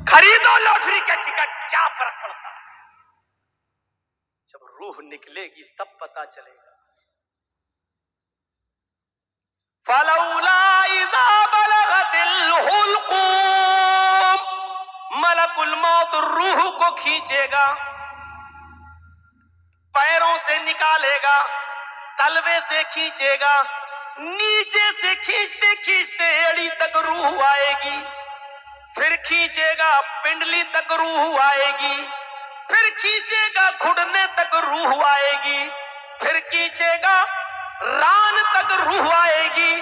خریدو lottery کے ticket, کیا فرق پڑتا ہے؟ جب روح نکلے گی تب پتا چلے گا۔ فلولا اذا بلغت الحلقوم، ملک الموت روح کو کھینچے گا، پیروں سے نکالے گا، تلوے سے کھینچے گا، نیچے سے کھینچتے کھینچتے ایڑی تک روح آئے گی، پھر کھینچے گا پنڈلی تک روح آئے گی، پھر کھینچے گا گھٹنے تک روح آئے گی، پھر کھینچے گا ران تک روح آئے گی،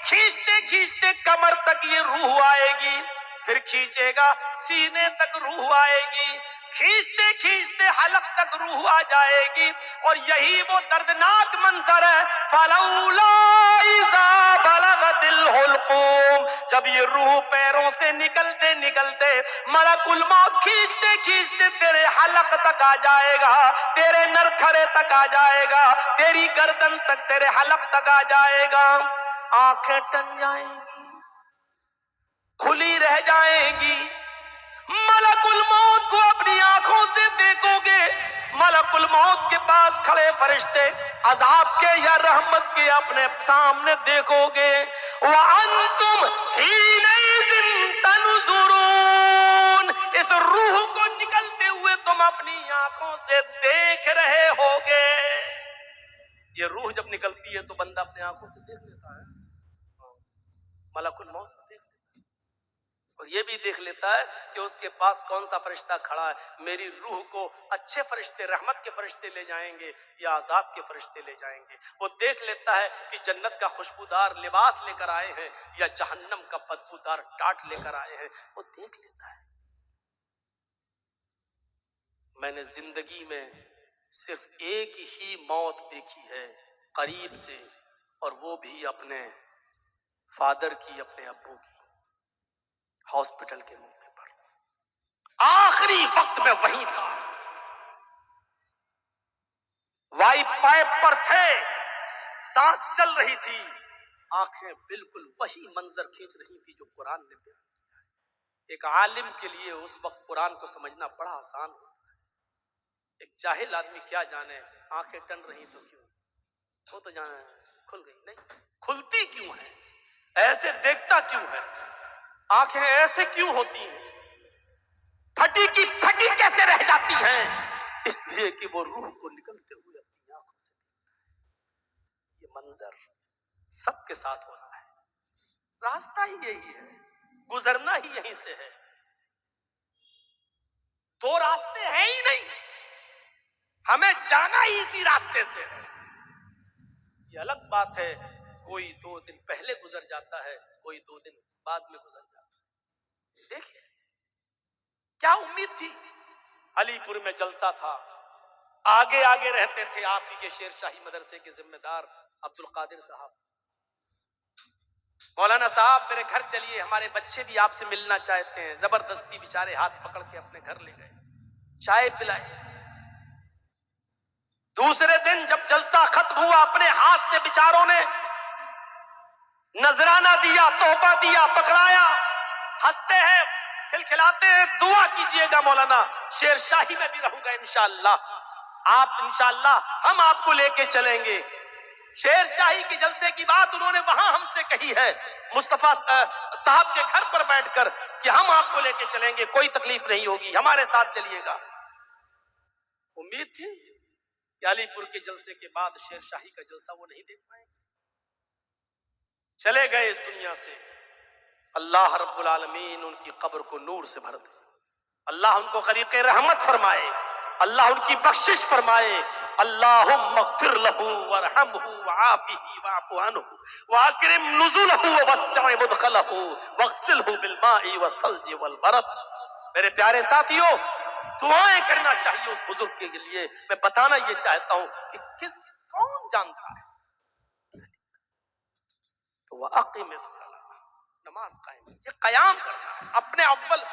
کھینچتے کھینچتے کمر تک یہ روح آئے گی، پھر کھینچے گا سینے تک روح آئے گی، کھینچتے کھینچتے حلق تک روح آ جائے گی، اور یہی وہ دردناک منظر ہے۔ فلولا اذا بلغت الحلقوم، جب یہ روح پیروں سے نکلتے نکلتے ملک الموت کھینچتے کھینچتے تیرے حلق تک آ جائے گا، تیرے نرکھرے تک آ جائے گا، تیری گردن تک، تیرے حلق تک آ جائے گا، آنکھیں ٹن جائیں گی، کھلی رہ جائیں گی، ملک الموت کو اپنی آنکھوں سے دیکھو گے، ملک الموت کے پاس کھڑے فرشتے عذاب کے یا رحمت کے اپنے سامنے دیکھو گے، وَأَنْتُمْ حِينَئِذٍ تَنْظُرُونَ، اس روح کو نکلتے ہوئے تم اپنی آنکھوں سے دیکھ رہے ہوگے۔ یہ روح جب نکلتی ہے تو بندہ اپنے آنکھوں سے دیکھ لیتا ہے، ملک الموت کو دیکھ لیتا ہے، اور یہ بھی دیکھ لیتا ہے کہ اس کے پاس کون سا فرشتہ کھڑا ہے، میری روح کو اچھے فرشتے، رحمت کے فرشتے لے جائیں گے یا عذاب کے فرشتے لے جائیں گے۔ وہ دیکھ لیتا ہے کہ جنت کا خوشبودار لباس لے کر آئے ہیں یا جہنم کا بدبودار ٹاٹ لے کر آئے ہیں، وہ دیکھ لیتا ہے۔ میں نے زندگی میں صرف ایک ہی موت دیکھی ہے قریب سے، اور وہ بھی اپنے فادر کی، اپنے ابو کی، ہاسپٹل کے موقع پر، آخری وقت میں وہیں تھا، وائی پائپ پر تھے، سانس چل رہی تھی، آنکھیں بالکل وہی منظر کھینچ رہی تھی جو قرآن نے بیان کیا ہے۔ ایک عالم کے لیے اس وقت قرآن کو سمجھنا بڑا آسان ہوتا ہے، ایک جاہل آدمی کیا جانے آنکھیں ٹن رہی تو کیوں، وہ تو جانے کھل گئی، نہیں کھلتی کیوں ہے، ایسے دیکھتا کیوں ہے، آنکھیں ایسے کیوں ہوتی ہیں، پھٹی کی پھٹی کیسے رہ جاتی ہیں، اس لیے کہ وہ روح کو نکلتے ہوئے اپنی آنکھوں سے دیکھتا ہے۔ یہ منظر سب کے ساتھ ہونا ہے، راستہ ہی یہی ہے، گزرنا ہی یہیں سے ہے، دو راستے ہیں ہی نہیں، ہمیں جانا ہی اسی راستے سے ہے۔ یہ الگ بات ہے کوئی 2 دن پہلے گزر جاتا ہے، کوئی 2 دن بعد میں گزر جاتا ہے۔ دیکھیں کیا امید تھی، علی پور میں جلسہ تھا، آگے آگے رہتے تھے آپ ہی کے شیر شاہی مدرسے کے ذمہ دار عبد القادر صاحب، مولانا صاحب میرے گھر چلیے، ہمارے بچے بھی آپ سے ملنا چاہتے ہیں، زبردستی بیچارے ہاتھ پکڑ کے اپنے گھر لے گئے، چائے پلائے۔ دوسرے دن جب جلسہ ختم ہوا، اپنے ہاتھ سے بیچاروں نے نذرانہ دیا، تحفہ دیا، پکڑایا، ہنستے ہیں، کھلکھلاتے ہیں، دعا کیجئے گا مولانا شیر شاہی میں بھی رہوں گا انشاءاللہ، آپ انشاءاللہ ہم آپ کو لے کے چلیں گے۔ شیر شاہی کے جلسے کی بات انہوں نے وہاں ہم سے کہی ہے مصطفیٰ صاحب کے گھر پر بیٹھ کر کہ ہم آپ کو لے کے چلیں گے، کوئی تکلیف نہیں ہوگی، ہمارے ساتھ چلیے گا۔ امید تھی کہ علی پور کے جلسے کے بعد شیر شاہی کا جلسہ وہ نہیں دیکھ پائیں گے، چلے گئے اس دنیا سے۔ اللہ رب العالمین ان کی قبر کو نور سے بھر دے، اللہ ان کو غریق رحمت فرمائے، اللہ ان کی بخشش فرمائے، اللہم اغفر لہو ورحمہ وعافہ واعف عنہ واکرم نزلہ ووسع مدخلہ واغسلہ بالماء والثلج والبرد۔ میرے پیارے ساتھیو، دعائیں کرنا چاہیے اس بزرگ کے لیے۔ میں بتانا یہ چاہتا ہوں کہ کون جانتا ہے تو وَأَقِمِ الصَّلَاةَ، نماز قائم، یہ قیام کرنا ہے،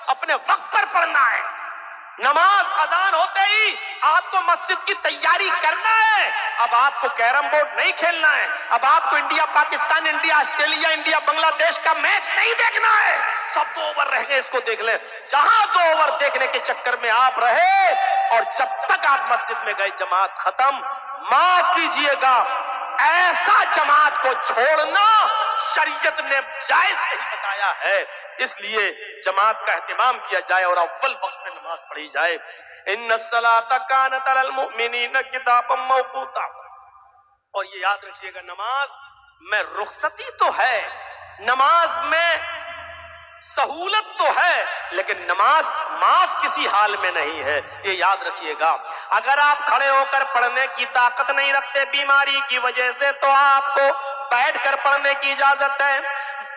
اپنے وقت پر پڑھنا ہے۔ نماز اذان ہوتے ہی آپ کو مسجد کی تیاری کرنا ہے، اب آپ کو کیرم بورڈ نہیں کھیلنا ہے، اب آپ کو India Pakistan, India Australia, India Bangladesh کا میچ نہیں دیکھنا ہے، سب 2 اوور رہ گئے، اس کو دیکھ لیں۔ جہاں 2 اوور دیکھنے کے چکر میں آپ رہے اور جب تک آپ مسجد میں گئے جماعت ختم، معاف کیجئے گا، ایسا جماعت کو چھوڑنا شریعت نے جائز نہیں بتایا ہے۔ اس لیے جماعت کا اہتمام کیا جائے اور اول وقت میں نماز پڑھی جائے۔ ان الصلاۃ کانت علی المؤمنین کتابا موقوتا، اور یہ یاد رکھیے گا نماز میں رخصتی تو ہے، نماز میں سہولت تو ہے، لیکن نماز معاف کسی حال میں نہیں ہے، یہ یاد رکھیے گا۔ اگر آپ کھڑے ہو کر پڑھنے کی طاقت نہیں رکھتے بیماری کی وجہ سے، تو آپ کو بیٹھ کر پڑھنے کی اجازت ہے۔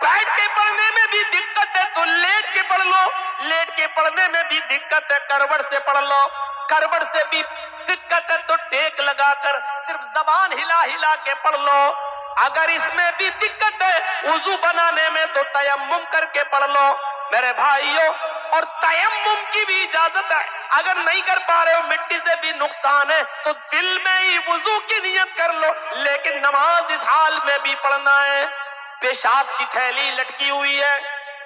بیٹھ کے پڑھنے میں بھی دقت ہے تو لیٹ کے پڑھ لو، لیٹ کے پڑھنے میں بھی دقت ہے کروٹ سے پڑھ لو، کروٹ سے بھی دقت ہے تو ٹیک لگا کر صرف زبان ہلا ہلا کے پڑھ لو۔ اگر اس میں بھی دقت ہے وضو بنانے میں تو تیمم کر کے پڑھ لو میرے بھائیوں، اور تیمم کی بھی اجازت ہے۔ اگر نہیں کر پا رہے ہو، مٹی سے بھی نقصان ہے، تو دل میں ہی وضو کی نیت کر لو، لیکن نماز اس حال میں بھی پڑھنا ہے۔ پیشاب کی تھیلی لٹکی ہوئی ہے،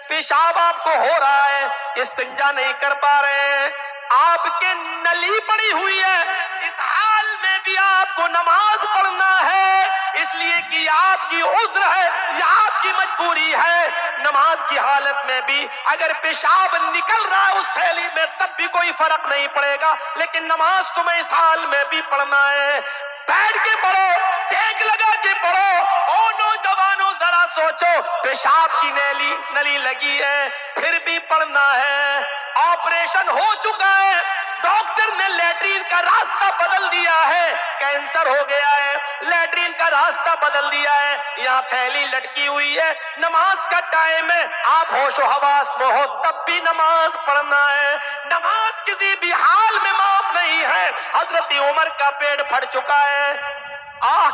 پیشاب آپ کو ہو رہا ہے، استنجا نہیں کر پا رہے ہیں، آپ کے نلی پڑی ہوئی ہے، اس حال میں بھی آپ کو نماز پڑھنا ہے، اس لیے کہ آپ کی عذر ہے یا آپ کی مجبوری ہے۔ نماز کی حالت میں بھی اگر پیشاب نکل رہا ہے اس تھیلی میں تب بھی کوئی فرق نہیں پڑے گا، لیکن نماز تمہیں اس حال میں بھی پڑھنا ہے۔ بیٹھ کے پڑھو، ٹیک لگا کے پڑھو۔ اور نوجوانوں ذرا سوچو، پیشاب کی نلی لگی ہے پھر بھی پڑھنا ہے، آپریشن ہو چکا ہے، ڈاکٹر نے لیٹرین کا راستہ بدل دیا ہے، کینسر ہو گیا ہے، لیٹرین کا راستہ بدل دیا ہے، یہاں تھیلی لٹکی ہوئی ہے، نماز کا ٹائم ہے، آپ ہوش و حواس میں ہو تب بھی نماز پڑھنا ہے۔ نماز کسی بھی حال میں معاف نہیں ہے۔ حضرت عمر کا پیٹ پھٹ چکا ہے،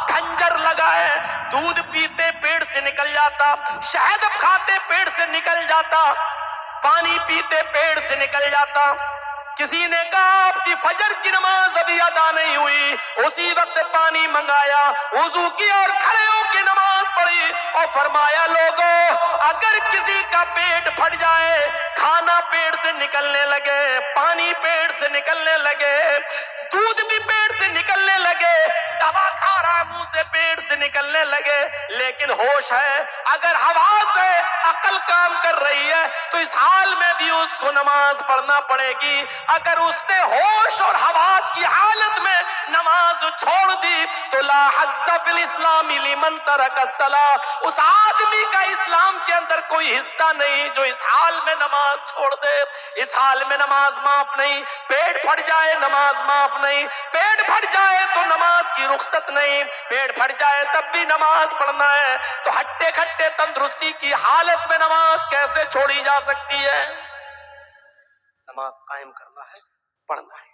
کھنجر لگا ہے، دودھ پیتے پیٹ سے نکل جاتا، شہد کھاتے پیٹ سے نکل جاتا، پانی پیتے پیٹ سے نکل جاتا۔ کسی نے کہا آپ کی فجر کی نماز ابھی ادا نہیں ہوئی، اسی وقت پانی منگایا، وضو کیا اور کھڑے ہو کے نماز پڑھی اور فرمایا لوگوں اگر کسی کا پیٹ پھٹ جائے، کھانا پیٹ سے نکلنے لگے، پانی پیٹ سے نکلنے لگے، دودھ بھی پیٹ سے نکلنے لگے، دوا کھا رہا ہے منہ سے پیٹ سے نکلنے لگے، لیکن ہوش ہے، اگر حواس ہے، عقل کام کر رہی ہے، تو اس حال میں بھی اس کو نماز پڑھنا پڑے گی۔ اگر اس نے ہوش اور حواس کی حالت میں نماز چھوڑ دی تو لا حظ فی الاسلام لمن ترک الصلاۃ، اس آدمی کا اسلام کے اندر کوئی حصہ نہیں جو اس حال میں نماز چھوڑ دے۔ اس حال میں نماز معاف نہیں، پیٹ پھٹ جائے نماز معاف نہیں، پیٹ پھٹ جائے تو نماز کی رخصت نہیں، پیٹ پھٹ جائے تب بھی نماز پڑھنا ہے۔ تو ہٹے کھٹے تندرستی کی حالت میں نماز کیسے چھوڑی جا سکتی ہے؟ نماز قائم کرنا ہے، پڑھنا ہے۔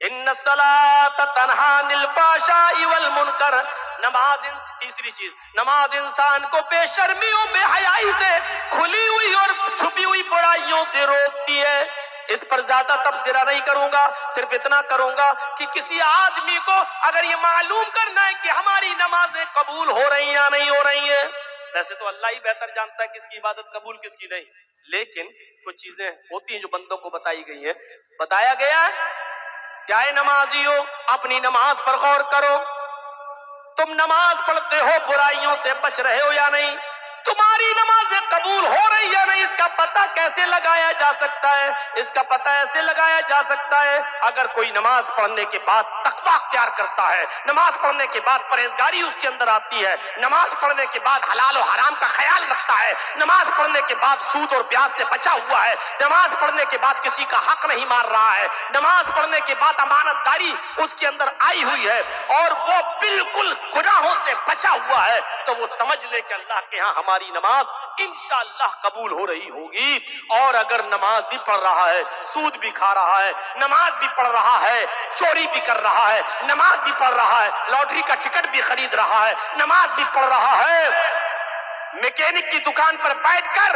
ان الصلاۃ تنہی عن الفحشاء والمنکر، نماز تیسری چیز، نماز انسان کو بے شرمی اور بے حیائی سے، کھلی ہوئی اور چھپی ہوئی برائیوں سے روکتی ہے۔ اس پر زیادہ تبصرہ نہیں کروں گا، صرف اتنا کروں گا کہ کسی آدمی کو اگر یہ معلوم کرنا ہے کہ ہماری نمازیں قبول ہو رہی ہیں یا نہیں ہو رہی ہیں، ویسے تو اللہ ہی بہتر جانتا ہے کس کی عبادت قبول کس کی نہیں، لیکن کچھ چیزیں ہوتی ہیں جو بندوں کو بتائی گئی ہیں۔ بتایا گیا ہے کیا ہے نمازیوں، اپنی نماز پر غور کرو، تم نماز پڑھتے ہو برائیوں سے بچ رہے ہو یا نہیں؟ تمہاری نمازیں قبول ہو رہی یا نہیں اس کا پتہ کیسے لگایا جا سکتا ہے؟ اس کا پتہ ایسے لگایا جا سکتا ہے اگر کوئی نماز پڑھنے کے بعد تقویٰ اختیار کرتا ہے، نماز پڑھنے کے بعد پرہیزگاری اس کے اندر آتی ہے، نماز پڑھنے کے بعد حلال و حرام کا خیال رکھتا ہے، نماز پڑھنے کے بعد سود اور بیاج سے بچا ہوا ہے، نماز پڑھنے کے بعد کسی کا حق نہیں مار رہا ہے، نماز پڑھنے کے بعد امانت داری اس کے اندر آئی ہوئی ہے اور وہ بالکل گناہوں سے بچا ہوا ہے، تو وہ سمجھ لے کہ اللہ کے ہاں ہماری نماز انشاءاللہ قبول ہو رہی ہوگی۔ اور اگر نماز بھی پڑھ رہا ہے، سود بھی کھا رہا ہے، نماز بھی پڑھ رہا ہے، چوری بھی کر رہا ہے، نماز بھی پڑھ رہا ہے، لاٹری کا ٹکٹ بھی خرید رہا ہے، نماز بھی پڑھ رہا ہے، میکینک کی دکان پر بیٹھ کر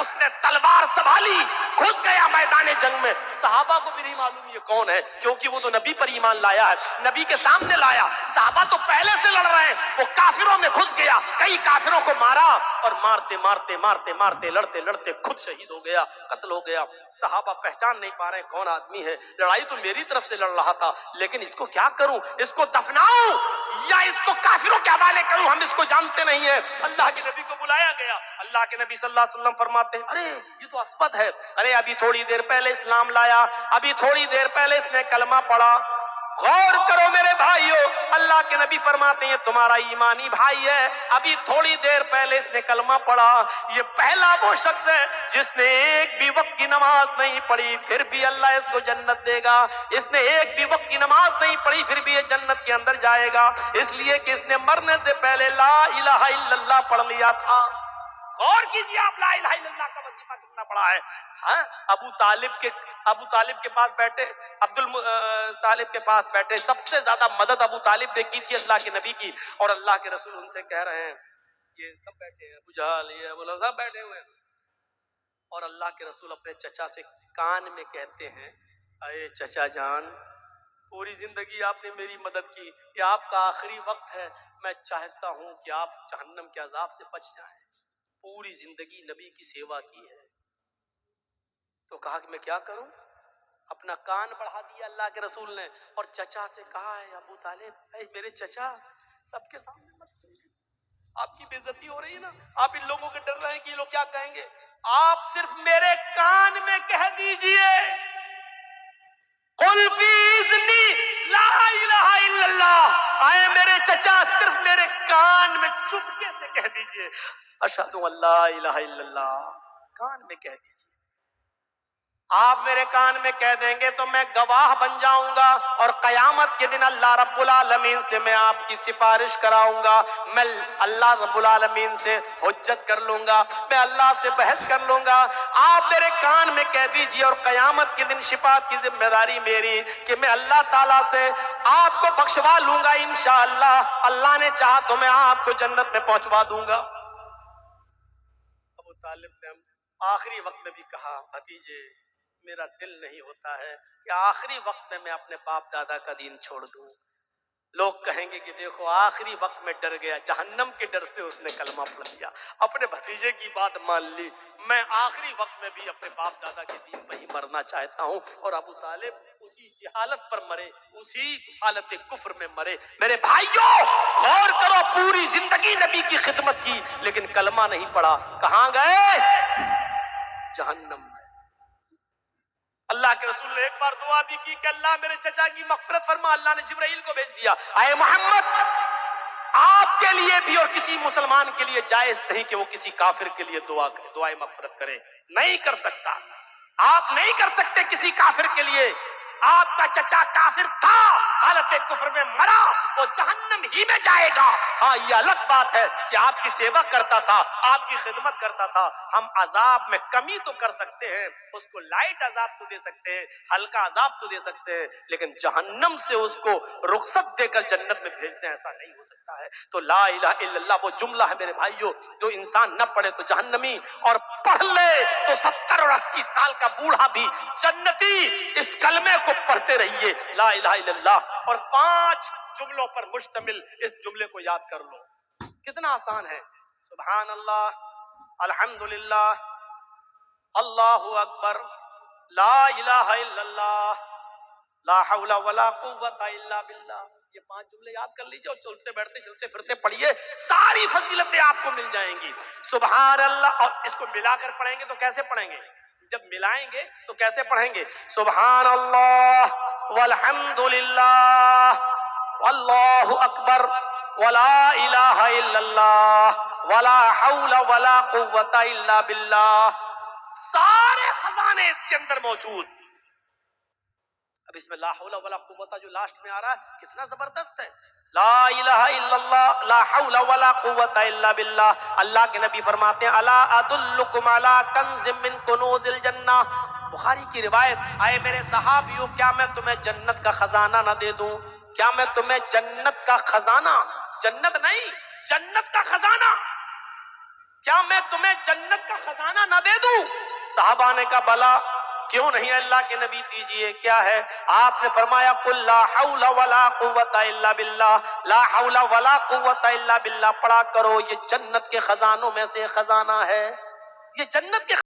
اس نے تلوار سنبھالی، گھس گیا میدان جنگ میں. صحابہ کو بھی نہیں معلوم یہ کون ہے، کیونکہ وہ تو نبی پر ایمان لایا ہے، نبی کے سامنے لایا. صحابہ تو پہلے سے لڑ رہے ہیں، وہ کافروں میں گھس گیا، کئی کافروں کو مارا اور مارتے مارتے مارتے مارتے لڑتے لڑتے خود شہید ہو گیا، قتل ہو گیا. صحابہ پہچان نہیں پا رہے کون آدمی ہے. لڑائی تو میری طرف سے لڑ رہا تھا، لیکن اس کو کیا کروں؟ اس کو دفناؤں یا اس کو کافروں کے حوالے کروں؟ ہم اس کو جانتے نہیں ہیں. اللہ کے نبی کو بلایا گیا. اللہ کے نبی صلی اللہ علیہ وسلم فرماتے ہیں ارے یہ تو اسود ہے، ارے ابھی تھوڑی دیر پہلے اسلام لایا، ابھی تھوڑی دیر پہلے اس نے کلمہ پڑھا. غور کرو میرے بھائیو، اللہ کے نبی فرماتے ہیں تمہارا ایمانی بھائی ہے، ابھی تھوڑی دیر پہلے اس نے کلمہ پڑھا. یہ پہلا وہ شخص ہے جس نے ایک بھی وقت کی نماز نہیں پڑھی پھر بھی اللہ اس کو جنت دے گا. اس نے ایک بھی وقت کی نماز نہیں پڑھی پھر بھی یہ جنت کے اندر جائے گا، اس لیے کہ اس نے مرنے سے پہلے لا الہ الا اللہ پڑھ لیا تھا. غور کیجیے آپ، لا الہ الا اللہ کا وظیفہ کتنا بڑا ہے. ہاں ابو طالب کے پاس بیٹھے، طالب کے پاس بیٹھے، سب سے زیادہ مدد ابو طالب نے کی تھی اللہ کے نبی کی، اور اللہ کے رسول ان سے کہہ رہے ہیں، یہ سب بیٹھے ہیں، ابو جہل یہ ابو لہب سب بیٹھے ہوئے ہیں، اور اللہ کے رسول اپنے چچا سے کان میں کہتے ہیں اے چچا جان، پوری زندگی آپ نے میری مدد کی، یہ آپ کا آخری وقت ہے، میں چاہتا ہوں کہ آپ جہنم کے عذاب سے بچ جائیں. پوری زندگی نبی کی سیوا کی ہے. تو کہا کہ میں کیا کروں؟ اپنا کان بڑھا دیا اللہ کے رسول نے، اور چچا سے کہا ہے ابو طالب اے میرے چچا، سب کے سامنے مت کہیے، آپ کی بے عزتی ہو رہی ہے نا، آپ ان لوگوں کے ڈر رہے ہیں کہ یہ لوگ کیا کہیں گے، آپ صرف میرے کان میں کہہ دیجئے قل فی اذنی لا الہ الا اللہ. اے میرے چچا صرف میرے کان میں چپکے سے کہہ دیجئے اشہد ان لا الہ الا اللہ، کان میں کہہ دیجئے. آپ میرے کان میں کہہ دیں گے تو میں گواہ بن جاؤں گا، اور قیامت کے دن اللہ رب العالمین سے میں آپ کی سفارش کراؤں گا، میں اللہ رب العالمین سے حجت کر لوں گا، میں اللہ سے بحث کر لوں گا. آپ میرے کان میں کہہ دیجئے، اور قیامت کے دن شفاعت کی ذمہ داری میری کہ میں اللہ تعالیٰ سے آپ کو بخشوا لوں گا انشاءاللہ. اللہ نے چاہا تو میں آپ کو جنت میں پہنچوا دوں گا. ابو طالب نے آخری وقت میں بھی کہا بھتیجے میرا دل نہیں ہوتا ہے کہ آخری وقت میں اپنے باپ دادا کا دین چھوڑ دوں. لوگ کہیں گے کہ دیکھو آخری وقت میں ڈر گیا، جہنم کے ڈر سے اس نے کلمہ پڑھ لیا، اپنے بھتیجے کی بات مان لی. میں آخری وقت میں بھی اپنے باپ دادا کے دین میں ہی مرنا چاہتا ہوں. اور ابو طالب اسی جہالت پر مرے، اسی حالت کفر میں مرے. میرے بھائیوں غور کرو، پوری زندگی نبی کی خدمت کی لیکن کلمہ نہیں پڑھا. کہاں گئے؟ جہنم میں. اللہ کے رسول نے ایک بار دعا بھی کی کہ اللہ میرے چچا کی مغفرت فرما. اللہ نے جبرائیل کو بھیج دیا، اے محمد آپ کے لیے بھی اور کسی مسلمان کے لیے جائز نہیں کہ وہ کسی کافر کے لیے دعائے مغفرت کرے. نہیں کر سکتا، آپ نہیں کر سکتے کسی کافر کے لیے. آپ کا چچا کافر تھا، حالت کفر میں مرا، وہ جہنم ہی میں جائے گا. ہاں یہ الگ بات ہے کہ آپ کی سیوا کرتا تھا، آپ کی خدمت کرتا تھا. ہم عذاب میں کمی تو کر سکتے ہیں، اس کو لائٹ عذاب تو دے سکتے ہیں، ہلکا عذاب تو دے سکتے ہیں، لیکن جہنم سے اس کو رخصت دے کر جنت میں بھیجنا ایسا نہیں ہو سکتا ہے. تو لا الہ الا اللہ وہ جملہ ہے میرے بھائیوں جو انسان نہ پڑھے تو جہنمی، اور پڑھ لے تو 70 اور 80 سال کا بوڑھا بھی جنتی. اس کلمے کو پڑھتے رہیے لا الہ الا اللہ، اور 5 جملوں پر مشتمل اس جملے کو یاد کر لو. کتنا آسان ہے. سبحان اللہ، الحمدللہ، اللہ اکبر، لا الہ الا اللہ، لا حول ولا قوت الا باللہ. یہ 5 جملے یاد کر لیجئے اور چلتے بیٹھتے چلتے پھرتے پڑھیے، ساری فضیلتیں آپ کو مل جائیں گی. سبحان اللہ. اور اس کو ملا کر پڑھیں گے تو کیسے پڑھیں گے؟ جب ملائیں گے تو کیسے پڑھیں گے؟ سبحان اللہ والحمدللہ واللہ اکبر ولا الہ الا اللہ ولا حول ولا قوت الا باللہ. سارے خزانے اس کے اندر موجود. اب اس میں لا حول ولا قوت جو لاسٹ میں آ رہا ہے کتنا زبردست ہے. لا الہ الا اللہ لا حول ولا قوت الا باللہ. اللہ کے نبی فرماتے ہیں الا ادلکم علی کنز من کنوز الجنہ. بخاری کی روایت، اے میرے صحابیوں کیا میں تمہیں جنت کا خزانہ نہ دے دوں؟ کیا میں تمہیں جنت کا خزانہ، جنت نہیں جنت کا خزانہ، کیا میں تمہیں جنت کا خزانہ نہ دے دوں؟ صحابہ نے کہا بلا، کیوں نہیں اللہ کے نبی، دیجئے۔ کیا ہے؟ آپ نے فرمایا قل لا حول ولا قوت الا باللہ، لا حول ولا قوت الا باللہ پڑھا کرو، یہ جنت کے خزانوں میں سے خزانہ ہے، یہ جنت کے